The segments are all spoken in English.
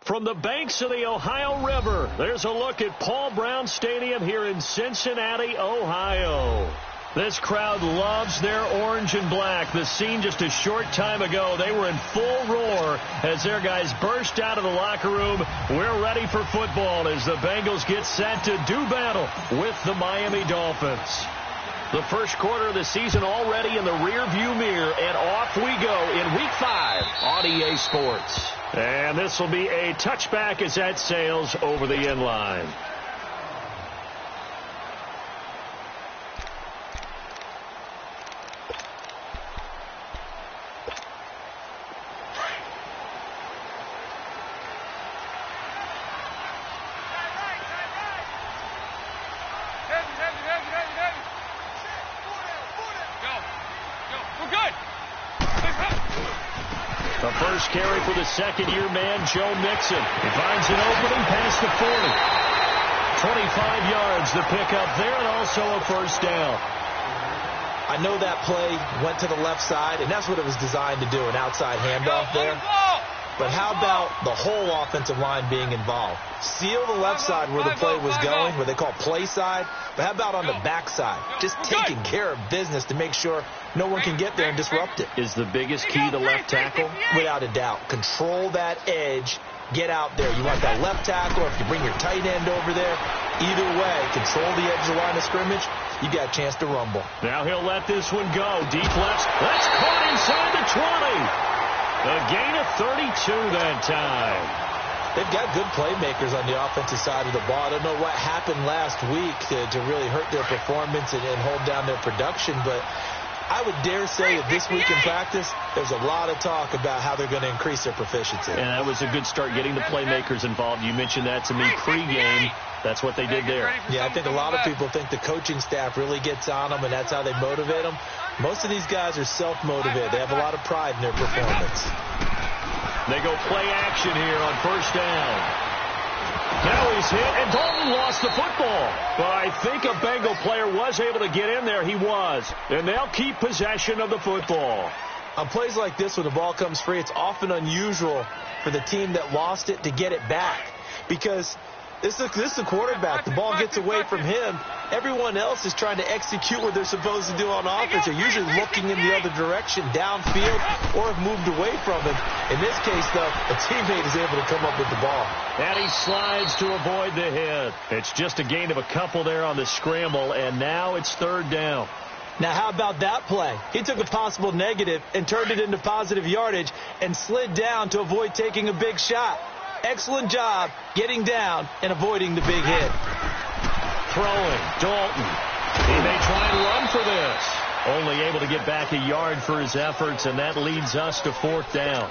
From the banks of the Ohio River, there's a look at Paul Brown Stadium here in Cincinnati, Ohio. This crowd loves their orange and black. The scene just a short time ago, they were in full roar as their guys burst out of the locker room. We're ready for football as the Bengals get set to do battle with the Miami Dolphins. The first quarter of the season already in the rearview mirror, and off we go in Week 5 on EA Sports. And this will be a touchback as that sails over the end line. The first carry for the second-year man, Joe Mixon. He finds an opening past the 40. 25 yards the pickup there, and also a first down. I know that play went to the left side, and that's what it was designed to do, an outside handoff there. But how about the whole offensive line being involved? Seal the left side where the play was going, where they call play side. But how about on the back side? Just taking care of business to make sure no one can get there and disrupt it. Is the biggest key the left tackle? Without a doubt. Control that edge. Get out there. You want that left tackle, or if you bring your tight end over there, either way, control the edge of the line of scrimmage, you got a chance to rumble. Now he'll let this one go. Deep left. That's caught inside the 20. A gain of 32 that time. They've got good playmakers on the offensive side of the ball. I don't know what happened last week to really hurt their performance and hold down their production, but I would dare say that this week in practice, there's a lot of talk about how they're going to increase their proficiency. And that was a good start getting the playmakers involved. You mentioned that to me pregame. That's what they did there. Yeah, I think a lot of people think the coaching staff really gets on them, and that's how they motivate them. Most of these guys are self-motivated. They have a lot of pride in their performance. They go play action here on first down. Now he's hit, and Dalton lost the football. But I think a Bengal player was able to get in there. He was. And they'll keep possession of the football. On plays like this, when the ball comes free, it's often unusual for the team that lost it to get it back. Because this is the quarterback. The ball gets away from him. Everyone else is trying to execute what they're supposed to do on offense. They're usually looking in the other direction, downfield, or have moved away from him. In this case, though, a teammate is able to come up with the ball. And he slides to avoid the hit. It's just a gain of a couple there on the scramble, and now it's third down. Now, how about that play? He took a possible negative and turned it into positive yardage and slid down to avoid taking a big shot. Excellent job getting down and avoiding the big hit. Throwing, Dalton. He may try and run for this. Only able to get back a yard for his efforts, and that leads us to fourth down.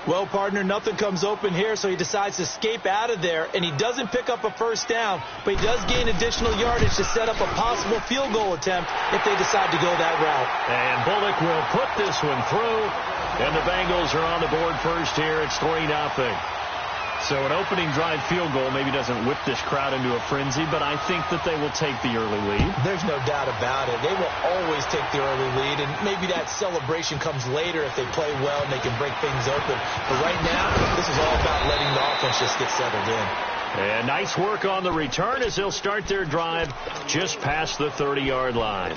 Well, partner, nothing comes open here, so he decides to escape out of there, and he doesn't pick up a first down, but he does gain additional yardage to set up a possible field goal attempt if they decide to go that route. And Bullock will put this one through, and the Bengals are on the board first here. It's 3-0. So an opening drive field goal maybe doesn't whip this crowd into a frenzy, but I think that they will take the early lead. There's no doubt about it. They will always take the early lead, and maybe that celebration comes later if they play well and they can break things open. But right now, this is all about letting the offense just get settled in. And nice work on the return as they'll start their drive just past the 30-yard line.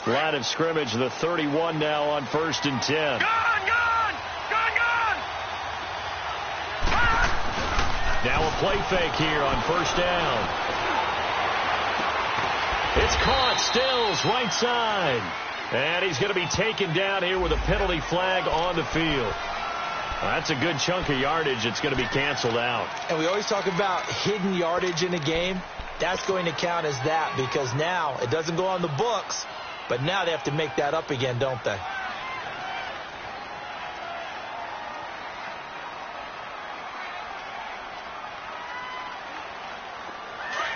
Line of scrimmage, the 31 now on 1st and 10. Gone! Now a play fake here on first down. It's caught, Stills, right side. And he's going to be taken down here with a penalty flag on the field. That's a good chunk of yardage. It's going to be canceled out. And we always talk about hidden yardage in a game. That's going to count as that because now it doesn't go on the books. But now they have to make that up again, don't they?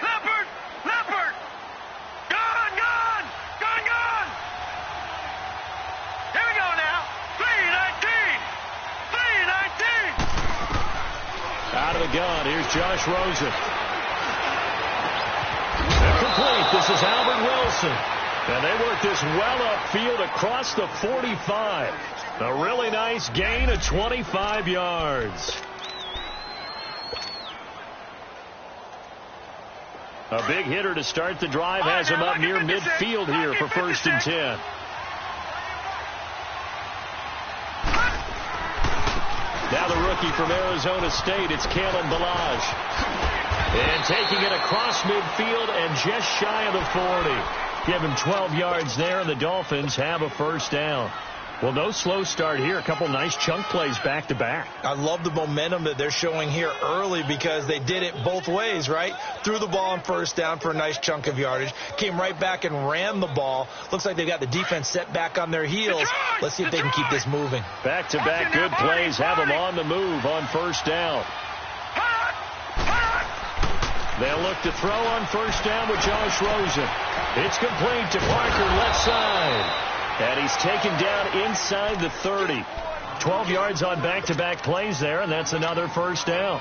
Leopard! Gone! Here we go now. 3-19! Out of the gun, here's Josh Rosen. Complete, this is Albert Wilson. And they work this well upfield across the 45. A really nice gain of 25 yards. A big hitter to start the drive has him up near midfield here for 1st and 10. Now the rookie from Arizona State, it's Kalen Ballage. And taking it across midfield and just shy of the 40. Give him 12 yards there, and the Dolphins have a first down. Well, no slow start here. A couple nice chunk plays back-to-back. I love the momentum that they're showing here early because they did it both ways, right? Threw the ball on first down for a nice chunk of yardage. Came right back and ran the ball. Looks like they got the defense set back on their heels. Let's see if they can keep this moving. Back-to-back good plays have them on the move on first down. They'll look to throw on first down with Josh Rosen. It's complete to Parker left side. And he's taken down inside the 30. 12 yards on back-to-back plays there, and that's another first down.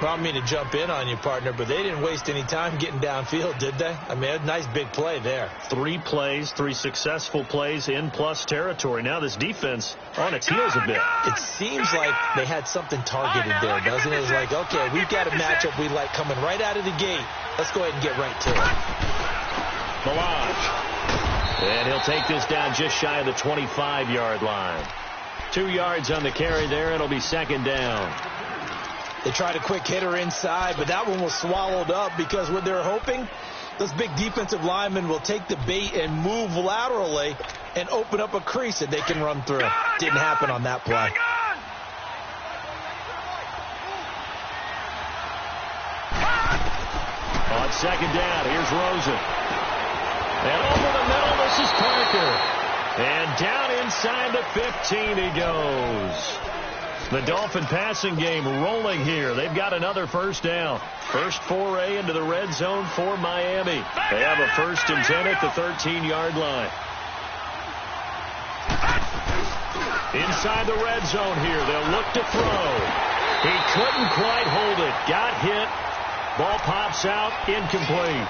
Well, I don't mean to jump in on you, partner, but they didn't waste any time getting downfield, did they? I mean, a nice big play there. 3 plays, 3 successful plays in plus territory. Now this defense on its heels a bit. It seems like they had something targeted there, doesn't it? It was like, okay, we've got a matchup we like coming right out of the gate. Let's go ahead and get right to it. Ballage. And he'll take this down just shy of the 25-yard line. 2 yards on the carry there. It'll be second down. They tried a quick hitter inside, but that one was swallowed up because what they're hoping Those big defensive linemen will take the bait and move laterally and open up a crease that they can run through. Didn't happen on that play. On second down, here's Rosen. And over the middle, this is Parker. And down inside the 15 he goes. The Dolphin passing game rolling here. They've got another first down. First foray into the red zone for Miami. They have a 1st and 10 at the 13-yard line. Inside the red zone here. They'll look to throw. He couldn't quite hold it. Got hit. Ball pops out. Incomplete.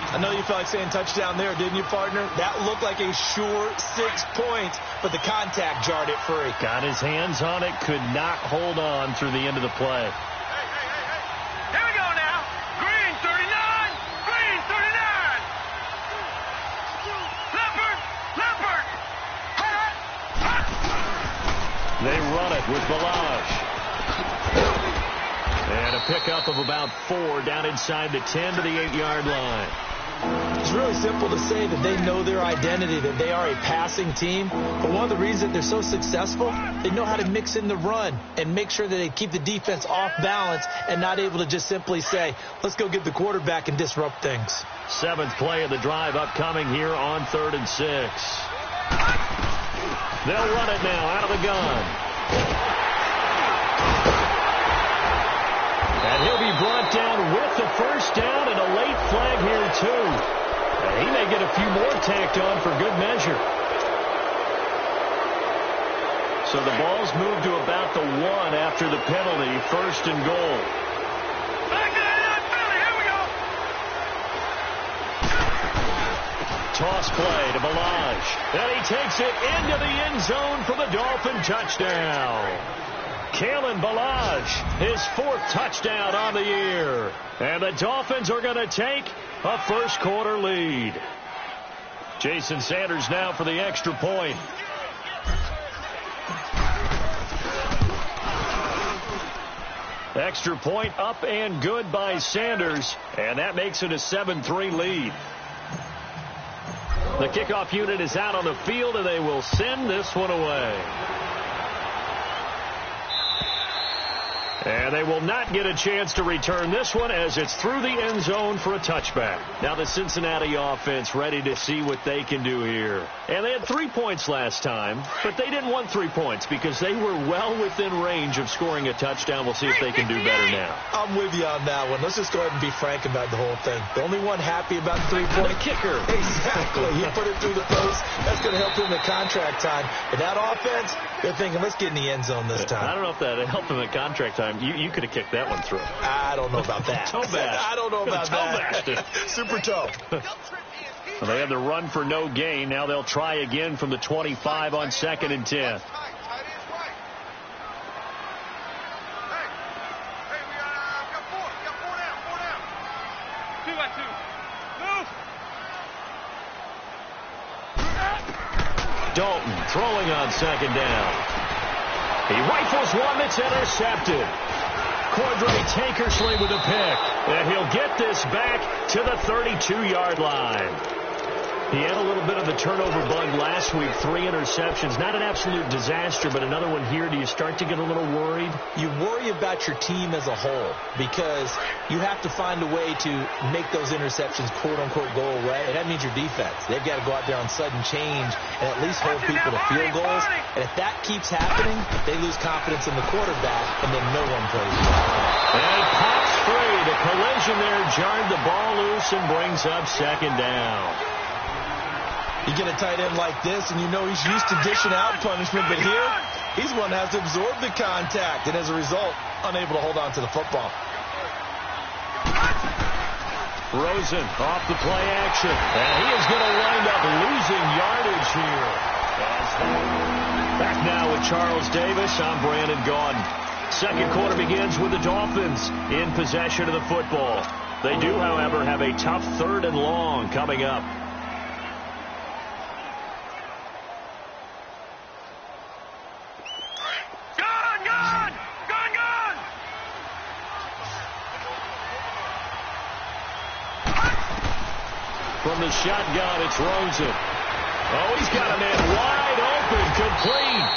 I know you felt like saying touchdown there, didn't you, partner? That looked like a sure 6 points, but the contact jarred it free. Got his hands on it, could not hold on through the end of the play. Here we go now. Green 39. Green 39. Leopard. Leopard. They run it with Balazs. And a pickup of about 4 down inside the 10 to the 8-yard line. It's really simple to say that they know their identity, that they are a passing team. But one of the reasons they're so successful, they know how to mix in the run and make sure that they keep the defense off balance and not able to just simply say, let's go get the quarterback and disrupt things. 7th play of the drive upcoming here on 3rd and 6. They'll run it now out of the gun. And he'll be brought down with the first down and a late flag here, too. And he may get a few more tacked on for good measure. So the ball's moved to about the 1 after the penalty, 1st and goal. Back to the Philly. Here we go. Toss play to Balazs. And he takes it into the end zone for the Dolphin touchdown. Kalen Balazs, his 4th touchdown on the year. And the Dolphins are going to take a first quarter lead. Jason Sanders now for the extra point. Extra point up and good by Sanders. And that makes it a 7-3 lead. The kickoff unit is out on the field, and they will send this one away. And they will not get a chance to return this one as it's through the end zone for a touchback. Now the Cincinnati offense ready to see what they can do here. And they had 3 points last time, but they didn't want 3 points because they were well within range of scoring a touchdown. We'll see if they can do better now. I'm with you on that one. Let's just go ahead and be frank about the whole thing. The only one happy about the 3-point kicker. Exactly. He put it through the post. That's going to help him in contract time. But that offense, they're thinking, let's get in the end zone this time. I don't know if that helped him in contract time. You could have kicked that one through. I don't know about that. Toe bash. I don't know about that. Super toe. Well, they had the run for no gain. Now they'll try again from the 25 on 2nd and 10. Dalton throwing on 2nd down. He rifles one that's intercepted. Cordray Tankersley with a pick. And he'll get this back to the 32-yard line. He had a little bit of the turnover bug last week. 3 interceptions. Not an absolute disaster, but another one here. Do you start to get a little worried? You worry about your team as a whole because you have to find a way to make those interceptions, quote-unquote, go away. And that means your defense. They've got to go out there on sudden change and at least hold people to field goals. And if that keeps happening, they lose confidence in the quarterback, and then no one plays well. And it pops free. The collision there jarred the ball loose and brings up 2nd down. You get a tight end like this, and you know he's used to dishing out punishment, but here, he's one that has to absorb the contact, and as a result, unable to hold on to the football. Rosen off the play action, and he is going to wind up losing yardage here. Back now with Charles Davis, I'm Brandon Gaudin. Second quarter begins with the Dolphins in possession of the football. They do, however, have a tough 3rd and long coming up. from the shotgun. It's Rosen. Oh, he's got a man wide open, complete.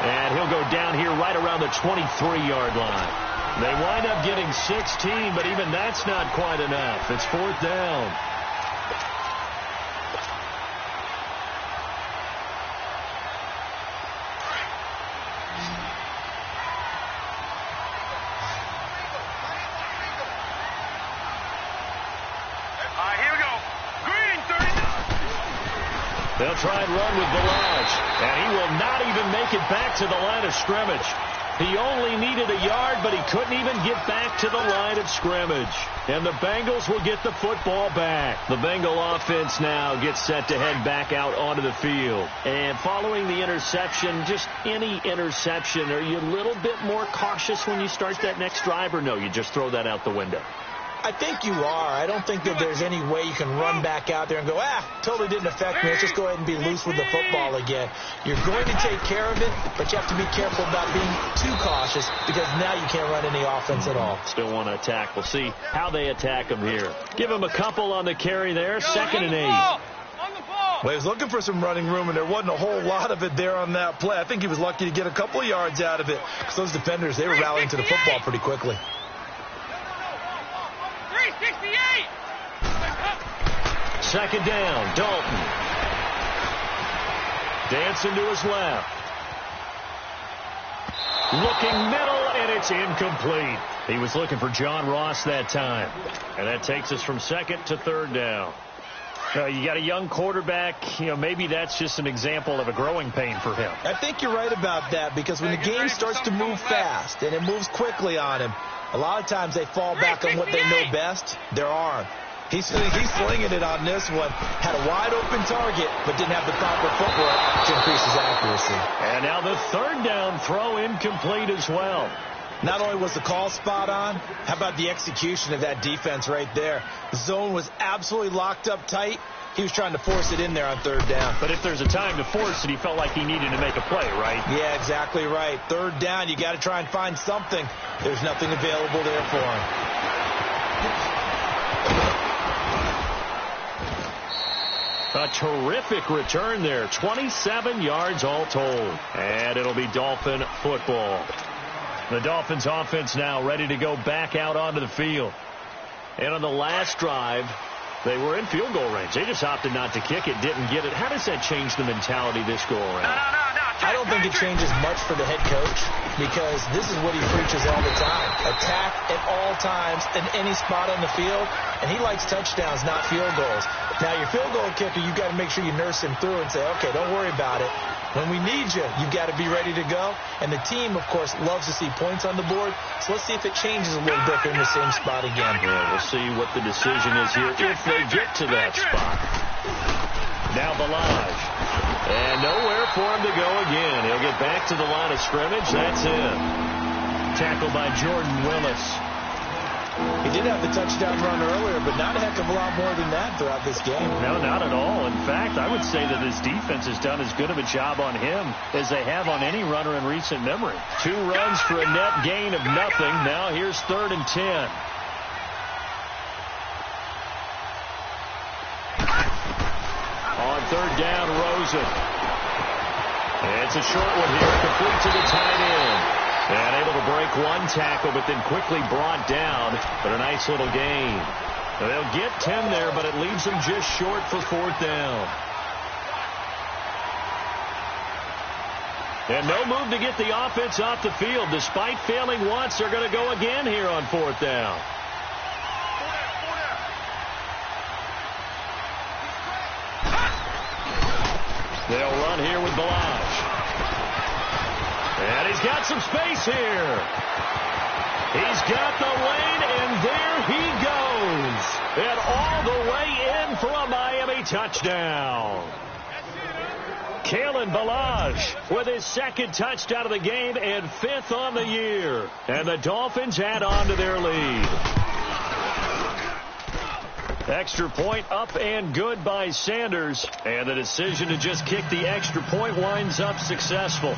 And he'll go down here right around the 23-yard line. They wind up getting 16, but even that's not quite enough. It's 4th down. They'll try and run with Balazs, and he will not even make it back to the line of scrimmage. He only needed a yard, but he couldn't even get back to the line of scrimmage. And the Bengals will get the football back. The Bengal offense now gets set to head back out onto the field. And following the interception, just any interception, are you a little bit more cautious when you start that next drive, or no, you just throw that out the window? I think you are. I don't think that there's any way you can run back out there and go, totally didn't affect me. Let's just go ahead and be loose with the football again. You're going to take care of it, but you have to be careful about being too cautious because now you can't run any offense at all. Still want to attack. We'll see how they attack him here. Give him a couple on the carry there. 2nd and 8. Well, he was looking for some running room, and there wasn't a whole lot of it there on that play. I think he was lucky to get a couple of yards out of it because those defenders, they were rallying to the football pretty quickly. 368. 2nd down, Dalton. Dancing to his left. Looking middle, and it's incomplete. He was looking for John Ross that time. And that takes us from 2nd to 3rd down. You got a young quarterback. Maybe that's just an example of a growing pain for him. I think you're right about that because when the game starts to move fast and it moves quickly on him, a lot of times they fall back on what they know best, their arm. He's slinging it on this one. Had a wide open target, but didn't have the proper footwork to increase his accuracy. And now the 3rd down throw incomplete as well. Not only was the call spot on, how about the execution of that defense right there? The zone was absolutely locked up tight. He was trying to force it in there on 3rd down. But if there's a time to force it, he felt like he needed to make a play, right? Yeah, exactly right. 3rd down, you got to try and find something. There's nothing available there for him. A terrific return there. 27 yards all told. And it'll be Dolphin football. The Dolphins offense now ready to go back out onto the field. And on the last drive, they were in field goal range. They just opted not to kick it, didn't get it. How does that change the mentality this go around? No. I don't think it changes much for the head coach because this is what he preaches all the time. Attack at all times in any spot on the field, and he likes touchdowns, not field goals. Now, your field goal kicker, you've got to make sure you nurse him through and say, okay, don't worry about it. When we need you, you've got to be ready to go. And the team, of course, loves to see points on the board. So let's see if it changes a little bit in the same spot again. Yeah, we'll see what the decision is here if they get to that spot. Now Balazs. And nowhere for him to go again. He'll get back to the line of scrimmage. That's it. Tackled by Jordan Willis. He did have the touchdown run earlier, but not a heck of a lot more than that throughout this game. No, not at all. In fact, I would say that this defense has done as good of a job on him as they have on any runner in recent memory. 2 runs for a net gain of nothing. Now here's 3rd and 10. On 3rd down, Rosen. It's a short one here, complete to the tight end. And able to break one tackle, but then quickly brought down. But a nice little gain. They'll get 10 there, but it leaves them just short for 4th down. And no move to get the offense off the field. Despite failing once, they're going to go again here on 4th down. They'll run here with Balazs. And he's got some space here. He's got the lane, and there he goes. And all the way in for a Miami touchdown. Kalen Balazs with his 2nd touchdown of the game and 5th on the year. And the Dolphins add on to their lead. Extra point up and good by Sanders. And the decision to just kick the extra point winds up successful.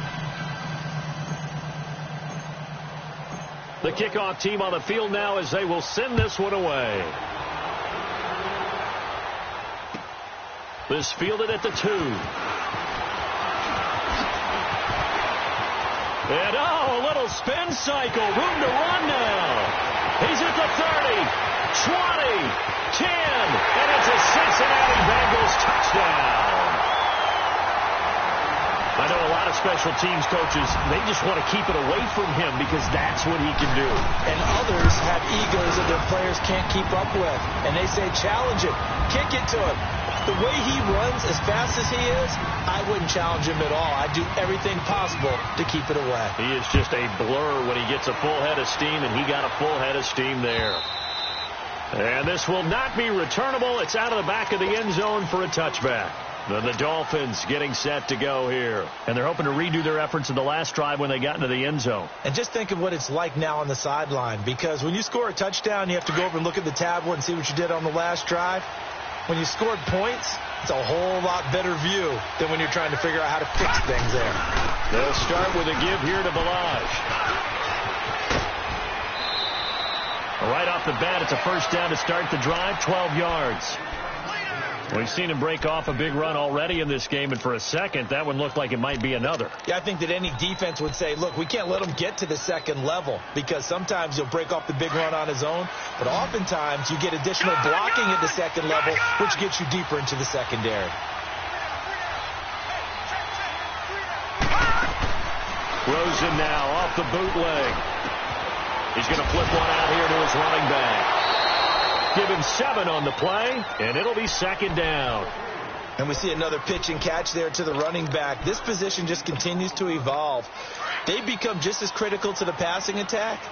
The kickoff team on the field now as they will send this one away. This fielded at the 2. And, a little spin cycle. Room to run now. He's at the 30, 20, 10, and it's a Cincinnati Bengals touchdown. I know a lot of special teams coaches, they just want to keep it away from him because that's what he can do. And others have egos that their players can't keep up with. And they say, challenge him, kick it to him. The way he runs as fast as he is, I wouldn't challenge him at all. I'd do everything possible to keep it away. He is just a blur when he gets a full head of steam, and he got a full head of steam there. And this will not be returnable. It's out of the back of the end zone for a touchback. Then the Dolphins getting set to go here. And they're hoping to redo their efforts in the last drive when they got into the end zone. And just think of what it's like now on the sideline, because when you score a touchdown, you have to go over and look at the tablet and see what you did on the last drive. When you scored points, it's a whole lot better view than when you're trying to figure out how to fix things there. They'll start with a give here to Balaj. Right off the bat, it's a first down to start the drive, 12 yards. We've seen him break off a big run already in this game, and for a second, that one looked like it might be another. Yeah, I think that any defense would say, look, we can't let him get to the second level, because sometimes he'll break off the big run on his own, but oftentimes you get additional blocking at the second level, which gets you deeper into the secondary. Rosen now off the bootleg. He's going to flip one out here to his running back. Give him 7 on the play, and it'll be second down. And we see another pitch and catch there to the running back. This position just continues to evolve. They've become just as critical to the passing attack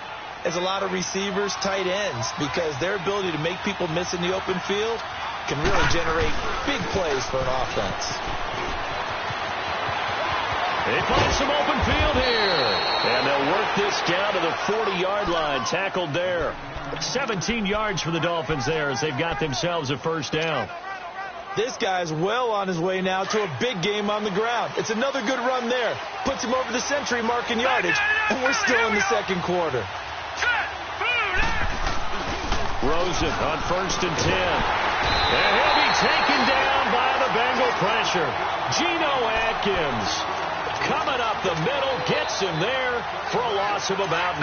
as a lot of receivers, tight ends, because their ability to make people miss in the open field can really generate big plays for an offense. They find some open field here. And they'll work this down to the 40-yard line. Tackled there. 17 yards for the Dolphins there as they've got themselves a first down. This guy's well on his way now to a big game on the ground. It's another good run there. Puts him over the century mark in yardage, and we're still in the second quarter. Rosen on 1st and 10. And he'll be taken down by the Bengal pressure. Geno Atkins coming up the middle, gets him there for a loss of about 9.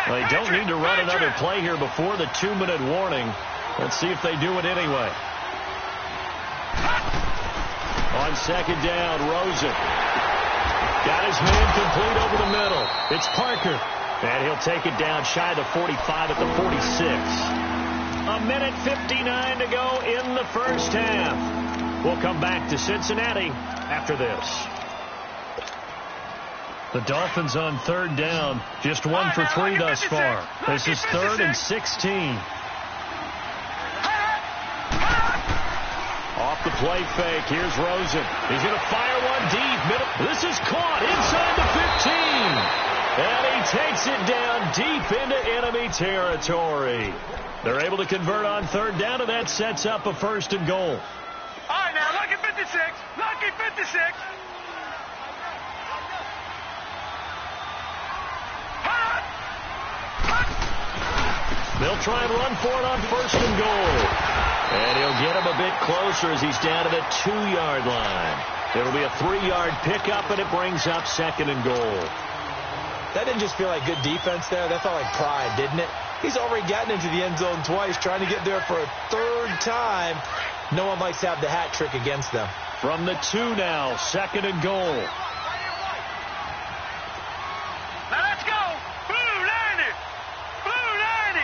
They don't need to run another play here before the 2-minute warning. Let's see if they do it anyway. On second down, Rosen got his man complete over the middle. It's Parker, and he'll take it down shy of the 45 at the 46. 1:59 to go in the first half. We'll come back to Cincinnati after this. The Dolphins on 3rd down, just 1 for 3 thus far. This is 3rd and 16. Off the play fake, here's Rosen. He's going to fire one deep. Middle. This is caught inside the 15. And he takes it down deep into enemy territory. They're able to convert on 3rd down, and that sets up a 1st and goal. All right, now, lucky 56. Lucky 56. They'll try and run for it on 1st and goal. And he'll get him a bit closer as he's down to the 2-yard line. It'll be a 3-yard pickup, and it brings up 2nd and goal. That didn't just feel like good defense there. That felt like pride, didn't it? He's already gotten into the end zone twice, trying to get there for a 3rd time. No one likes to have the hat trick against them. From the 2 now, 2nd and goal. Now let's go. Blue 90. Blue 90.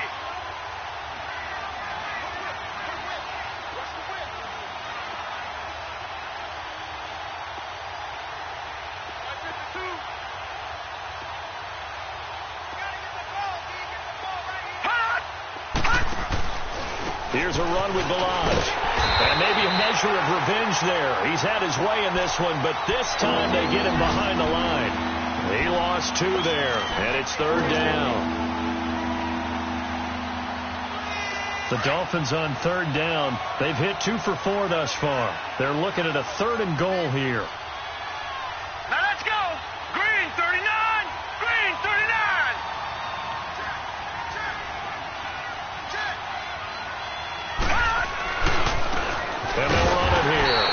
Here's a run with Balaj. And maybe a measure of revenge there. He's had his way in this one, but this time they get him behind the line. He lost 2 there, and it's 3rd down. The Dolphins on 3rd down. They've hit 2 for 4 thus far. They're looking at a 3rd and goal here. Now let's go. Green 39. Green 39. And they'll run it here.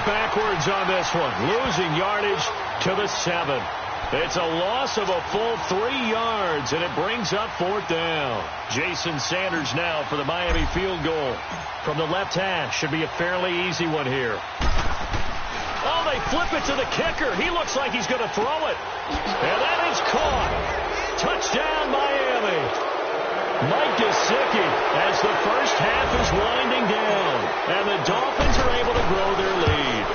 backwards on this one, losing yardage to the 7. It's a loss of a full 3 yards, and it brings up 4th down. Jason Sanders now for the Miami field goal. From the left hash, should be a fairly easy one here. Oh, they flip it to the kicker. He looks like he's going to throw it. And that is caught. Touchdown, Miami. Mike Gesicki as the first half is winding down. And the Dolphins are able to grow their lead.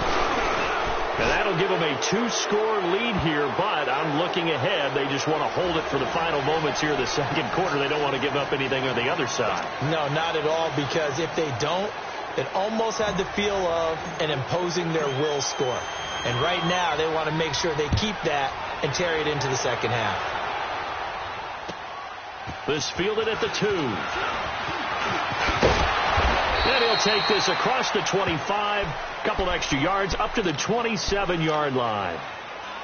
And that'll give them a 2-score lead here, but I'm looking ahead. They just want to hold it for the final moments here in the second quarter. They don't want to give up anything on the other side. No, not at all, because if they don't, it almost had the feel of an imposing their will score. And right now, they want to make sure they keep that and carry it into the second half. This fielded at the 2. And he'll take this across the 25, couple extra yards, up to the 27-yard line.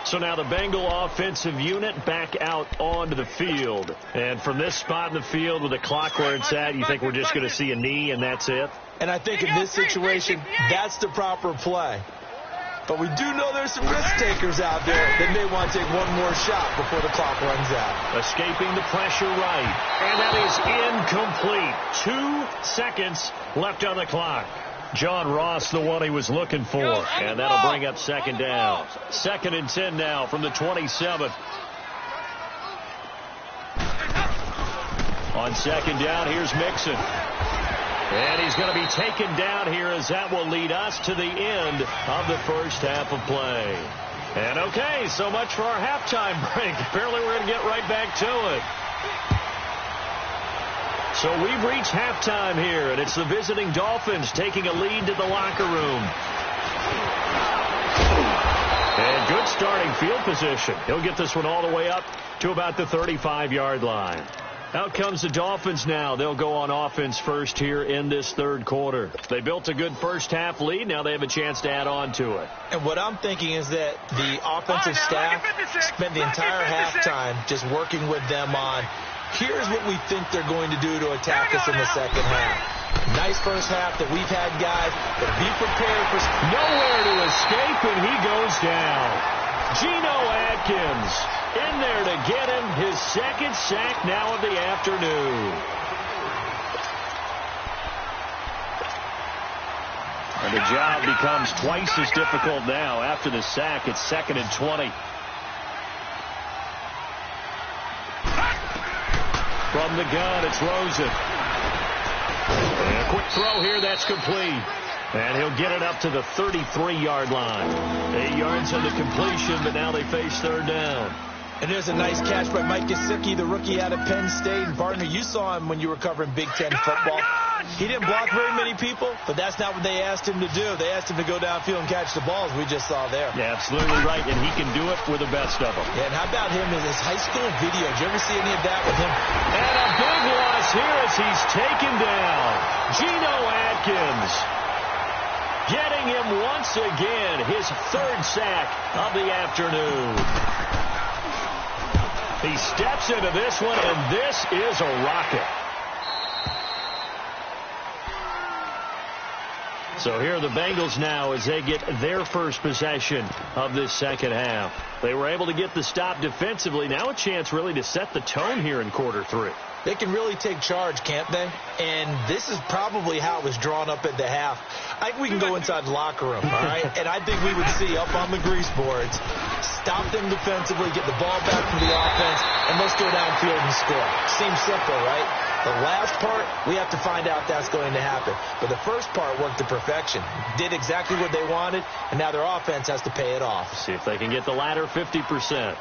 So now the Bengal offensive unit back out onto the field. And from this spot in the field with the clock where it's at, you think we're just going to see a knee and that's it? And I think in this situation, that's the proper play. But we do know there's some risk takers out there that may want to take one more shot before the clock runs out. Escaping the pressure right. And that is incomplete. 2 seconds left on the clock. John Ross, the one he was looking for. And that'll bring up 2nd down. 2nd and 10 now from the 27. On 2nd down, here's Mixon. And he's going to be taken down here as that will lead us to the end of the first half of play. And okay, so much for our halftime break. Apparently we're going to get right back to it. So we've reached halftime here, and it's the visiting Dolphins taking a lead to the locker room. And good starting field position. He'll get this one all the way up to about the 35-yard line. Out comes the Dolphins now. They'll go on offense first here in this third quarter. They built a good first half lead. Now they have a chance to add on to it. And what I'm thinking is that the offensive staff spent the entire halftime just working with them on, here's what we think they're going to do to attack us in the second half. Nice first half that we've had, guys, but be prepared for nowhere to escape, and he goes down. Geno Atkins in there to get him his 2nd sack now of the afternoon. And the job becomes twice as difficult now after the sack. It's 2nd and 20. From the gun, it's Rosen. And a quick throw here, that's complete. And he'll get it up to the 33-yard line. 8 yards on the completion, but now they face 3rd down. And there's a nice catch by Mike Gesicki, the rookie out of Penn State. And partner, you saw him when you were covering Big Ten football. He didn't block very many people, but that's not what they asked him to do. They asked him to go downfield and catch the balls we just saw there. Yeah, absolutely right, and he can do it with the best of them. Yeah, and how about him in his high school video? Did you ever see any of that with him? And a big loss here as he's taken down. Geno Atkins getting him once again, his 3rd sack of the afternoon. He steps into this one, and this is a rocket. So here are the Bengals now as they get their first possession of this second half. They were able to get the stop defensively. Now a chance really to set the tone here in quarter 3. They can really take charge, can't they? And this is probably how it was drawn up at the half. I think we can go inside the locker room, all right? And I think we would see up on the grease boards, stop them defensively, get the ball back from the offense, and let's go downfield and score. Seems simple, right? The last part, we have to find out that's going to happen. But the first part worked to perfection. Did exactly what they wanted, and now their offense has to pay it off. See if they can get the latter 50%. 368!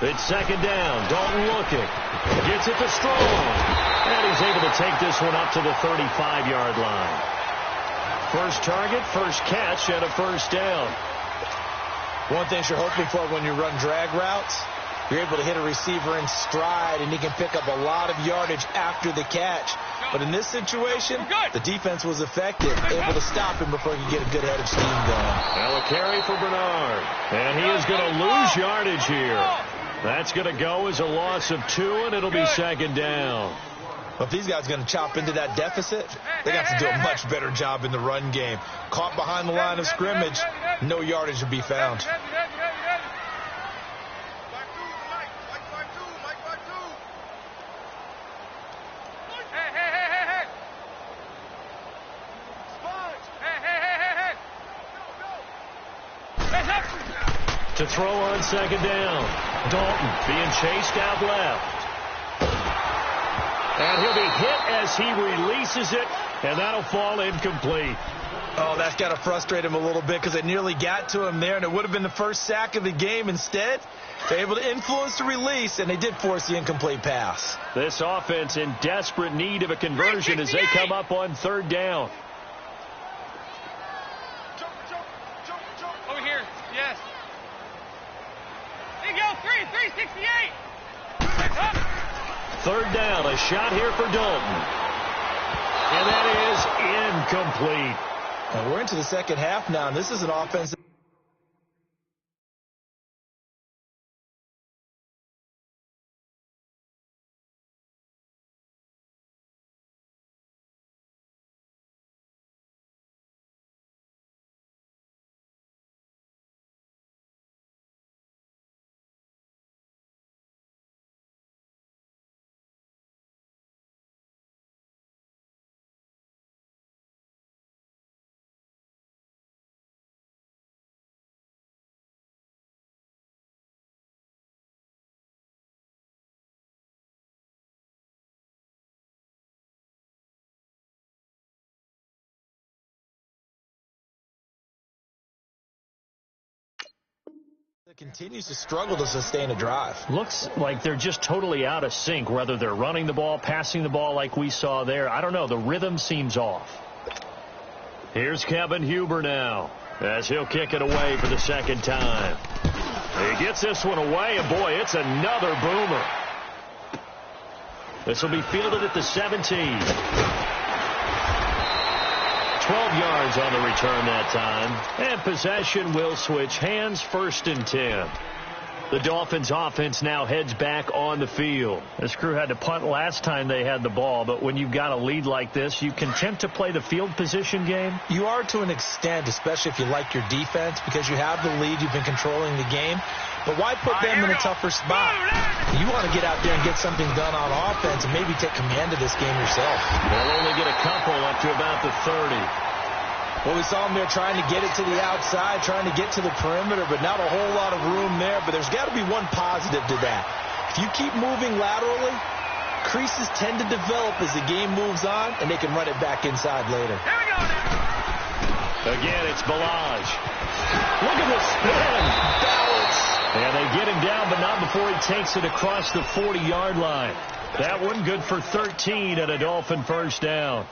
It's 2nd down. Dalton looking. Gets it to Strong. And he's able to take this one up to the 35-yard line. First target, first catch, and a 1st down. One thing you're hoping for when you run drag routes, you're able to hit a receiver in stride, and he can pick up a lot of yardage after the catch. But in this situation, the defense was effective, able to stop him before he could get a good head of steam going. Well, a carry for Bernard. And he is going to lose yardage here. That's going to go as a loss of 2, and it'll be second down. But if these guys are going to chop into that deficit, they got to do a much better job in the run game. Caught behind the line of scrimmage, no yardage to be found. To throw on second down. Dalton being chased out left. And he'll be hit as he releases it, and that'll fall incomplete. Oh, that's got to frustrate him a little bit because it nearly got to him there, and it would have been the first sack of the game. Instead, they're able to influence the release, and they did force the incomplete pass. This offense in desperate need of a conversion as they come up on third down. Over here, yes. There you go, 368. Third down, a shot here for Dalton. And that is incomplete. And we're into the second half now, and this is an offense. Continues to struggle to sustain a drive. Looks like they're just totally out of sync, whether they're running the ball, passing the ball like we saw there. I don't know. The rhythm seems off. Here's Kevin Huber now as he'll kick it away for the second time. He gets this one away, and boy, it's another boomer. This will be fielded at the 17. 12 yards on the return that time. And possession will switch hands, 1st and 10. The Dolphins offense now heads back on the field. This crew had to punt last time they had the ball, but when you've got a lead like this, you content to play the field position game? You are to an extent, especially if you like your defense, because you have the lead, you've been controlling the game. But why put them in a tougher spot? You want to get out there and get something done on offense and maybe take command of this game yourself. They'll only get a couple up to about the 30. Well, we saw them there trying to get it to the outside, trying to get to the perimeter, but not a whole lot of room there. But there's got to be one positive to that. If you keep moving laterally, creases tend to develop as the game moves on, and they can run it back inside later. Here we go now. Again, it's Balaj. Look at the spin. Balance. And they get him down, but not before he takes it across the 40-yard line. That one good for 13 and a Dolphin first down.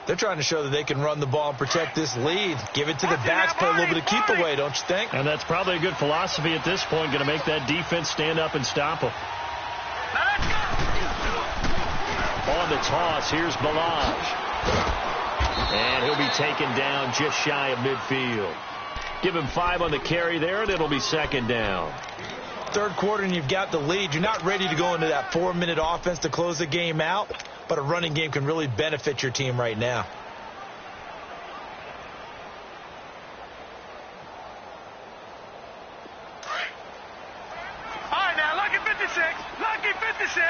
They're trying to show that they can run the ball and protect this lead. Give it to the backs, play a little bit of keep away, don't you think? And that's probably a good philosophy at this point, going to make that defense stand up and stop them. On the toss, here's Balaj. And he'll be taken down just shy of midfield. Give him 5 on the carry there, and it'll be second down. Third quarter, and you've got the lead. You're not ready to go into that 4-minute offense to close the game out, but a running game can really benefit your team right now. All right, now, lucky 56. Lucky 56.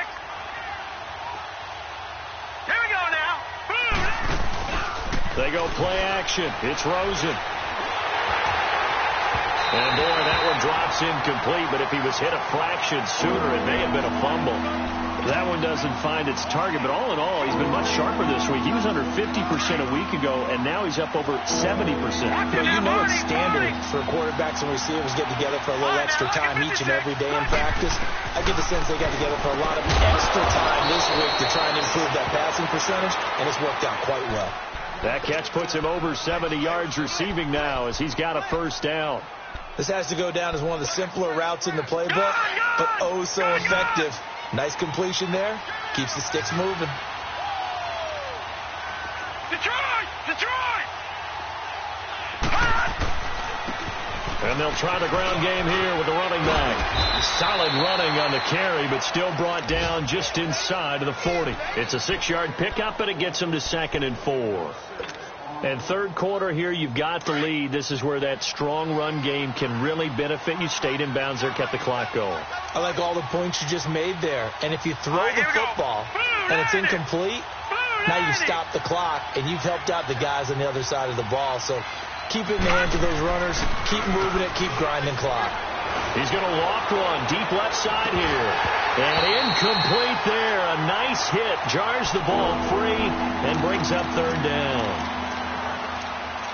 Here we go now. Boom. They go play action. It's Rosen. And, boy, that one drops incomplete, but if he was hit a fraction sooner, it may have been a fumble. That one doesn't find its target, but all in all, he's been much sharper this week. He was under 50% a week ago, and now he's up over 70%. You know it's standard for quarterbacks and receivers get together for a little extra time each and every day in practice. I get the sense they got together for a lot of extra time this week to try and improve that passing percentage, and it's worked out quite well. That catch puts him over 70 yards receiving now as he's got a first down. This has to go down as one of the simpler routes in the playbook, but oh so effective. Nice completion there. Keeps the sticks moving. Detroit! Detroit! And they'll try the ground game here with the running back. Solid running on the carry, but still brought down just inside of the 40. It's a 6-yard pickup, and it gets them to 2nd and 4. And third quarter here, you've got the lead. This is where that strong run game can really benefit you. Stayed in bounds there, kept the clock going. I like all the points you just made there. And if you throw the football and it's incomplete, now you've stopped the clock, and you've helped out the guys on the other side of the ball. So keep it in the hands of those runners. Keep moving it. Keep grinding clock. He's going to loft one deep left side here. And incomplete there. A nice hit. Jars the ball free and brings up 3rd down.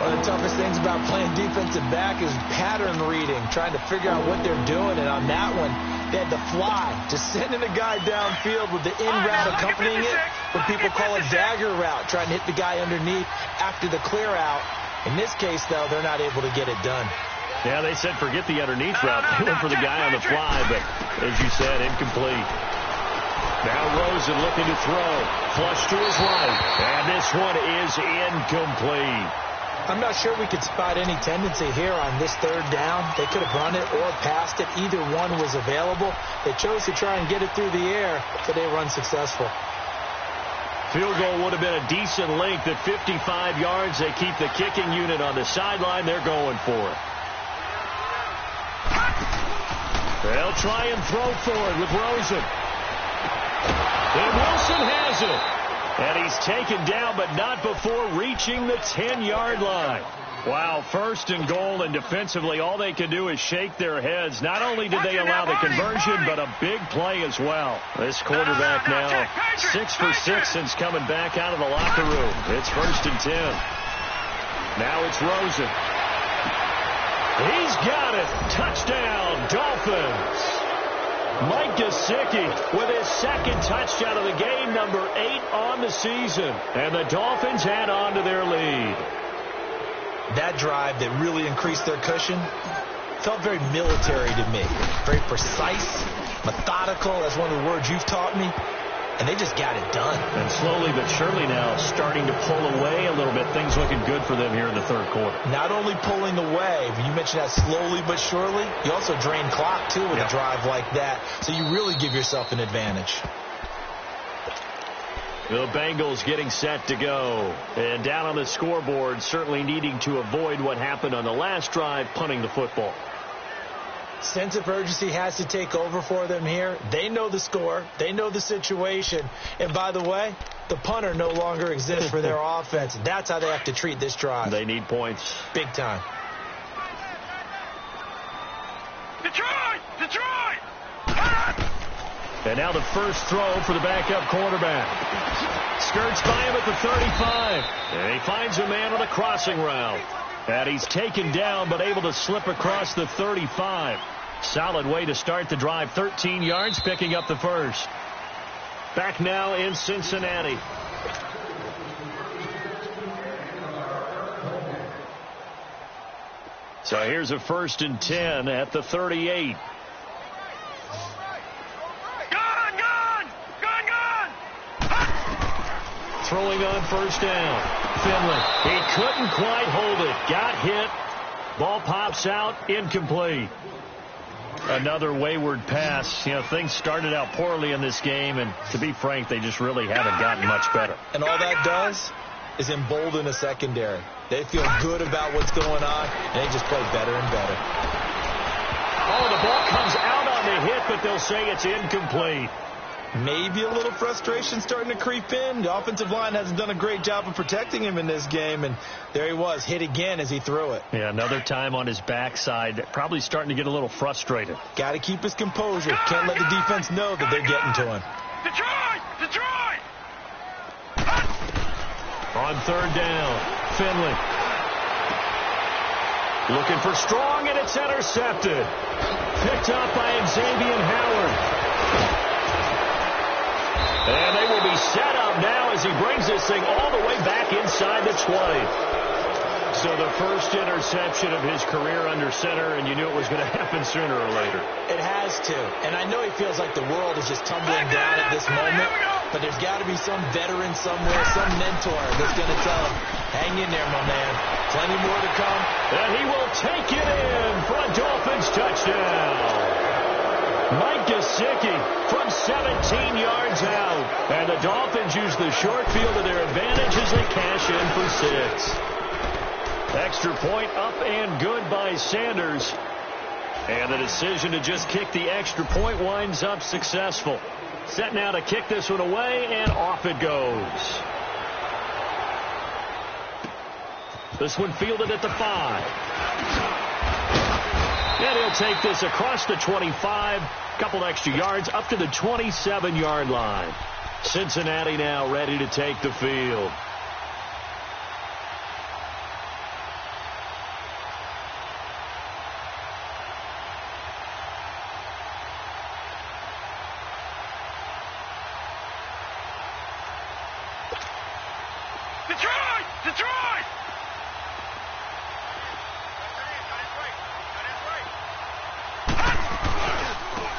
One of the toughest things about playing defensive back is pattern reading, trying to figure out what they're doing. And on that one, they had to fly, just sending a guy downfield with the in route accompanying it, what people call a dagger route, trying to hit the guy underneath after the clear out. In this case, though, they're not able to get it done. Yeah, they said forget the underneath route. They went for the guy on the fly, but as you said, incomplete. Now Rosen looking to throw. Flush to his right. And this one is incomplete. I'm not sure we could spot any tendency here on this 3rd down. They could have run it or passed it. Either one was available. They chose to try and get it through the air, so they run successful. Field goal would have been a decent length at 55 yards. They keep the kicking unit on the sideline. They're going for it. They'll try and throw for it with Rosen. And Wilson has it. And he's taken down, but not before reaching the 10-yard line. Wow, 1st and goal, and defensively, all they can do is shake their heads. Not only did they allow the conversion, but a big play as well. This quarterback now 6 for 6 since coming back out of the locker room. It's 1st and 10. Now it's Rosen. He's got it. Touchdown, Dolphins. Mike Gesicki with his 2nd touchdown of the game, number 8 on the season. And the Dolphins add on to their lead. That drive that really increased their cushion felt very military to me. Very precise, methodical. That's one of the words you've taught me. And they just got it done. And slowly but surely now starting to pull away a little bit. Things looking good for them here in the 3rd quarter. Not only pulling away, but you mentioned that slowly but surely. You also drain clock, too, with a drive like that. So you really give yourself an advantage. The Bengals getting set to go. And down on the scoreboard, certainly needing to avoid what happened on the last drive, punting the football. Sense of urgency has to take over for them here. They know the score. They know the situation. And by the way, the punter no longer exists for their offense. That's how they have to treat this drive. They need points. Big time. Detroit! Detroit! And now the first throw for the backup quarterback. Skirts by him at the 35. And he finds a man on a crossing route. And he's taken down, but able to slip across the 35. Solid way to start the drive. 13 yards, picking up the first. Back now in Cincinnati. So here's a 1st and 10 at the 38. Throwing on 1st down. Finley. He couldn't quite hold it. Got hit. Ball pops out. Incomplete. Another wayward pass. You know, things started out poorly in this game, and to be frank, they just really haven't gotten much better. And all that does is embolden a secondary. They feel good about what's going on, and they just play better and better. Oh, the ball comes out on the hit, but they'll say it's incomplete. Maybe a little frustration starting to creep in. The offensive line hasn't done a great job of protecting him in this game, and there he was, hit again as he threw it. Yeah, another time on his backside, probably starting to get a little frustrated. Got to keep his composure. Can't let the defense know that they're getting to him. Detroit! Detroit! On 3rd down, Finley. Looking for Strong, and it's intercepted. Picked up by Xavier Howard. And they will be set up now as he brings this thing all the way back inside the 20. So the first interception of his career under center, and you knew it was going to happen sooner or later. It has to. And I know he feels like the world is just tumbling down at this moment. But there's got to be some veteran somewhere, some mentor that's going to tell him, hang in there, my man. Plenty more to come. And he will take it in for a Dolphins touchdown. Mike Gesicki from 17 yards out. And the Dolphins use the short field to their advantage as they cash in for 6. Extra point up and good by Sanders. And the decision to just kick the extra point winds up successful. Set now to kick this one away, and off it goes. This one fielded at the 5. And he'll take this across the 25. Couple extra yards up to the 27-yard line. Cincinnati now ready to take the field. Detroit!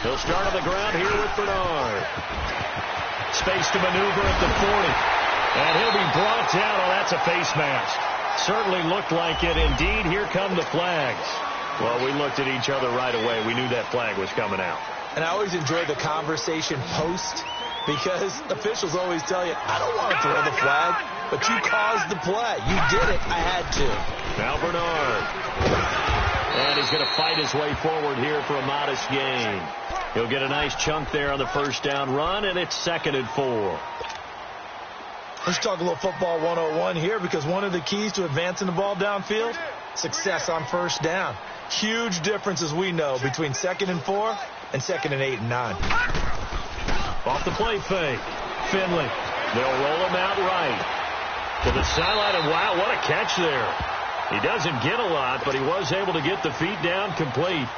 He'll start on the ground here with Bernard. Space to maneuver at the 40. And he'll be brought down. Oh, that's a face mask. Certainly looked like it. Indeed, here come the flags. Well, we looked at each other right away. We knew that flag was coming out. And I always enjoy the conversation post, because officials always tell you, I don't want to throw the flag, but you caused the play. You did it. I had to. Now Bernard. And he's going to fight his way forward here for a modest gain. He'll get a nice chunk there on the first down run, and it's 2nd and 4. Let's talk a little football 101 here, because one of the keys to advancing the ball downfield, success on first down. Huge difference, as we know, between 2nd and 4 and 2nd and 8 and 9. Off the play fake. Finley. They'll roll him out right to the sideline, and wow, what a catch there. He doesn't get a lot, but he was able to get the feet down complete.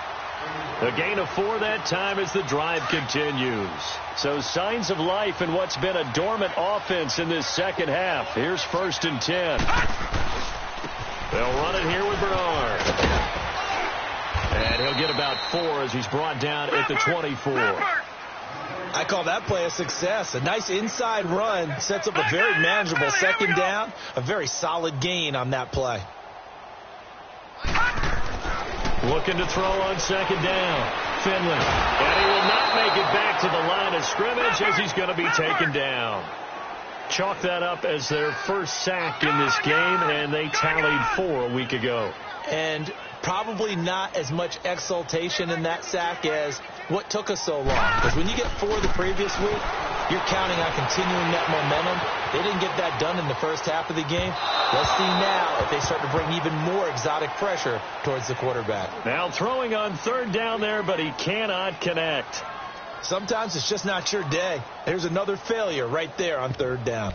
A gain of 4 that time as the drive continues. So signs of life in what's been a dormant offense in this second half. Here's 1st and 10. They'll run it here with Bernard. And he'll get about 4 as he's brought down at the 24. I call that play a success. A nice inside run sets up a very manageable 2nd down. A very solid gain on that play. Looking to throw on 2nd down. Finley. And he will not make it back to the line of scrimmage as he's going to be taken down. Chalk that up as their first sack in this game, and they tallied 4 a week ago. And probably not as much exultation in that sack as what took us so long. Because when you get 4 the previous week, you're counting on continuing that momentum. They didn't get that done in the first half of the game. Let's see now if they start to bring even more exotic pressure towards the quarterback. Now throwing on 3rd down there, but he cannot connect. Sometimes it's just not your day. There's another failure right there on 3rd down.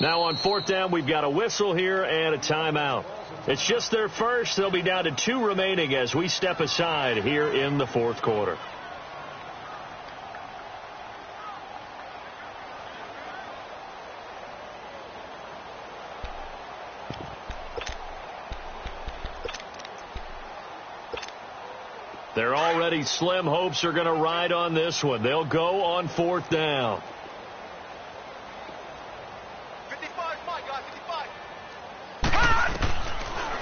Now on 4th down, we've got a whistle here and a timeout. It's just their first. They'll be down to 2 remaining as we step aside here in the 4th quarter. Their already slim hopes are going to ride on this one. They'll go on 4th down.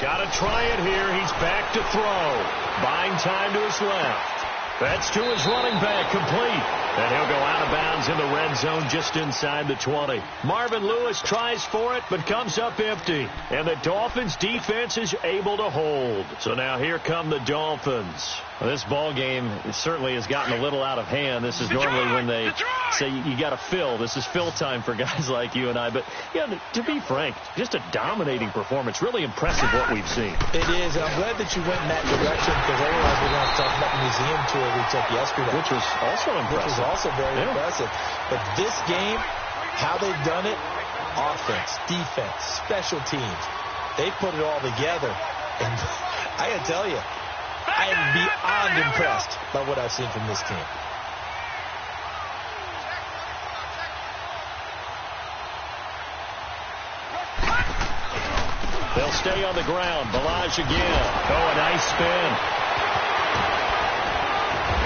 Got to try it here. He's back to throw. Buying time to his left. That's to his running back, complete. And he'll go out of bounds in the red zone just inside the 20. Marvin Lewis tries for it, but comes up empty. And the Dolphins defense is able to hold. So now here come the Dolphins. This ball game certainly has gotten a little out of hand. This is normally when they say you got to fill. This is fill time for guys like you and I. But, yeah, to be frank, just a dominating performance. Really impressive what we've seen. It is. And I'm glad that you went in that direction, because otherwise we're going to talk about the museum tour we took yesterday. Which was also impressive. Which was also very impressive. But this game, how they've done it, offense, defense, special teams, they put it all together. And I got to tell you, I am beyond impressed by what I've seen from this team. They'll stay on the ground. Balaj again. Oh, a nice spin.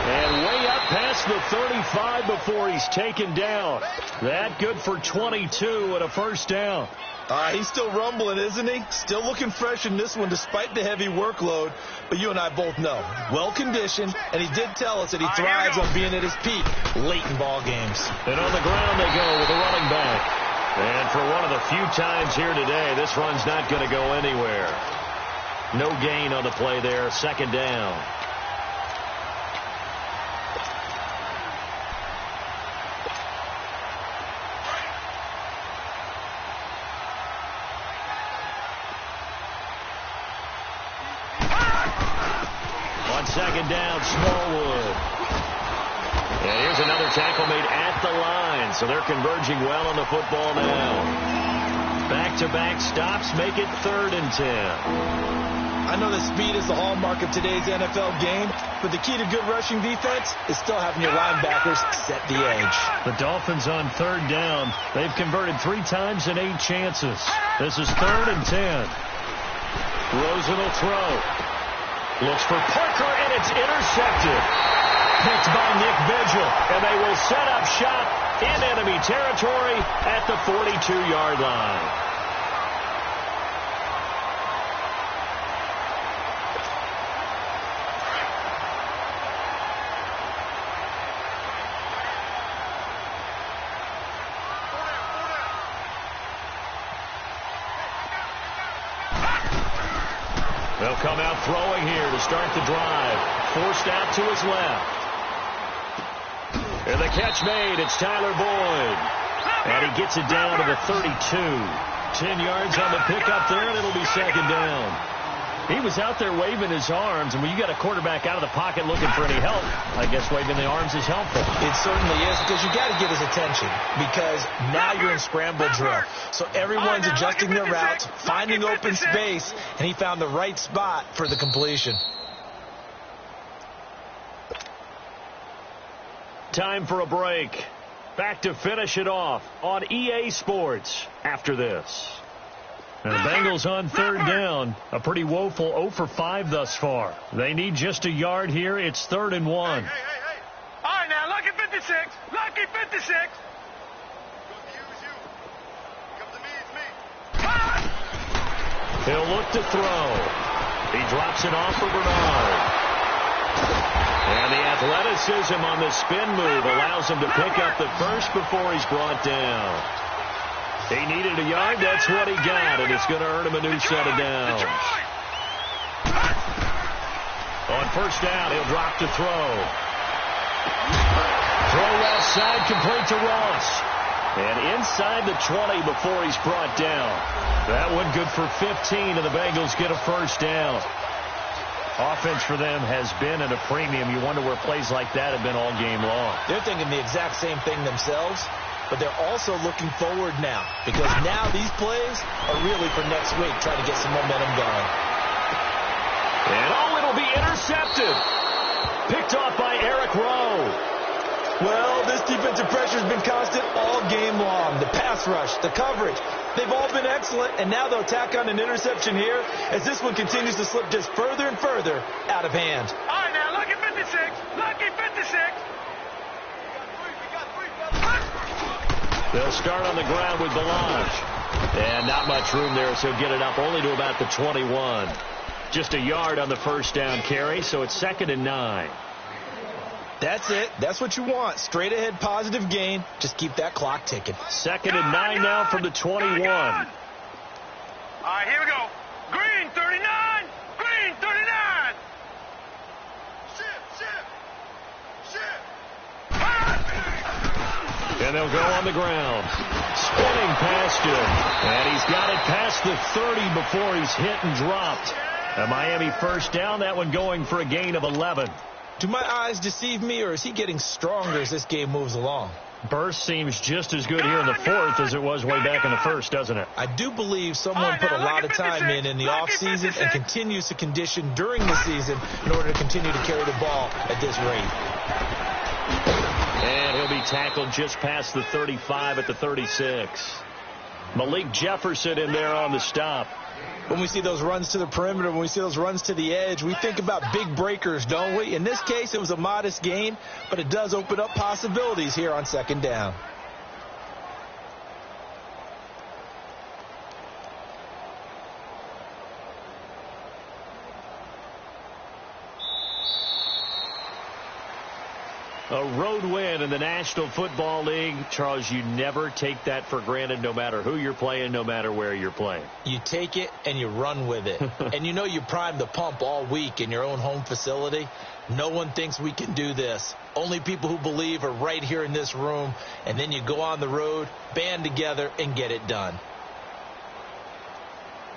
And way up past the 35 before he's taken down. That good for 22 and a first down. He's still rumbling, isn't he? Still looking fresh in this one despite the heavy workload. But you and I both know, well-conditioned, and he did tell us that he thrives on being at his peak late in ball games. And on the ground they go with a running back. And for one of the few times here today, this run's not going to go anywhere. No gain on the play there. Second down. Second down, Smallwood. And here's another tackle made at the line. So they're converging well on the football now. Back-to-back stops make it 3rd and 10. I know that speed is the hallmark of today's NFL game, but the key to good rushing defense is still having your linebackers set the edge. The Dolphins on 3rd down. They've converted 3 times in 8 chances. This is 3rd and 10. Rosen will throw. Looks for Parker, and it's intercepted. Picked by Nick Vigil, and they will set up shop in enemy territory at the 42-yard line. They'll come out throwing here to start the drive. Forced out to his left. And the catch made. It's Tyler Boyd. And he gets it down to the 32. 10 yards on the pickup there, and it'll be second down. He was out there waving his arms, and when you got a quarterback out of the pocket looking for any help, I guess waving the arms is helpful. It certainly is, because you got to get his attention, because now you're in scramble drill. So everyone's adjusting their routes, finding open space, and he found the right spot for the completion. Time for a break. Back to finish it off on EA Sports after this. And the Bengals on 3rd down. A pretty woeful 0 for 5 thus far. They need just a yard here. It's 3rd and 1. Hey. All right, now, lucky 56. Lucky 56. He'll look to throw. He drops it off for Bernard. And the athleticism on the spin move allows him to pick up the first before he's brought down. He needed a yard. That's what he got, and it's going to earn him a new set of downs. On 1st down, he'll drop to throw. Throw left side, complete to Ross. And inside the 20 before he's brought down. That one good for 15, and the Bengals get a first down. Offense for them has been at a premium. You wonder where plays like that have been all game long. They're thinking the exact same thing themselves, but they're also looking forward now, because now these plays are really for next week, trying to get some momentum going. And it'll be intercepted. Picked off by Eric Rowe. Well, this defensive pressure has been constant all game long. The pass rush, the coverage, they've all been excellent, and now they'll tack on an interception here as this one continues to slip just further and further out of hand. All right, now, lucky 56. Lucky 56. They'll start on the ground with Balaj. And not much room there, so get it up only to about the 21. Just a yard on the first down carry, so it's 2nd and 9. That's it. That's what you want. Straight ahead positive gain. Just keep that clock ticking. 2nd and 9 now from the 21. All right, here we go. Green 39. Green 39. And they'll go on the ground. Spinning past him. And he's got it past the 30 before he's hit and dropped. A Miami first down, that one going for a gain of 11. Do my eyes deceive me, or is he getting stronger as this game moves along? Burst seems just as good here in the fourth as it was way back in the first, doesn't it? I do believe someone put a lot of time in the offseason and continues to condition during the season in order to continue to carry the ball at this rate. And he'll be tackled just past the 35 at the 36. Malik Jefferson in there on the stop. When we see those runs to the perimeter, when we see those runs to the edge, we think about big breakers, don't we? In this case, it was a modest gain, but it does open up possibilities here on second down. A road win in the National Football League. Charles, you never take that for granted no matter who you're playing, no matter where you're playing. You take it and you run with it. And you know you primed the pump all week in your own home facility. No one thinks we can do this. Only people who believe are right here in this room. And then you go on the road, band together, and get it done.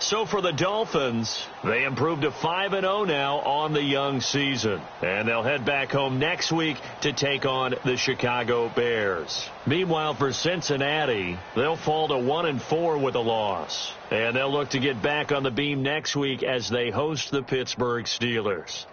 So for the Dolphins, they improved to 5-0 now on the young season. And they'll head back home next week to take on the Chicago Bears. Meanwhile, for Cincinnati, they'll fall to 1-4 with a loss. And they'll look to get back on the beam next week as they host the Pittsburgh Steelers.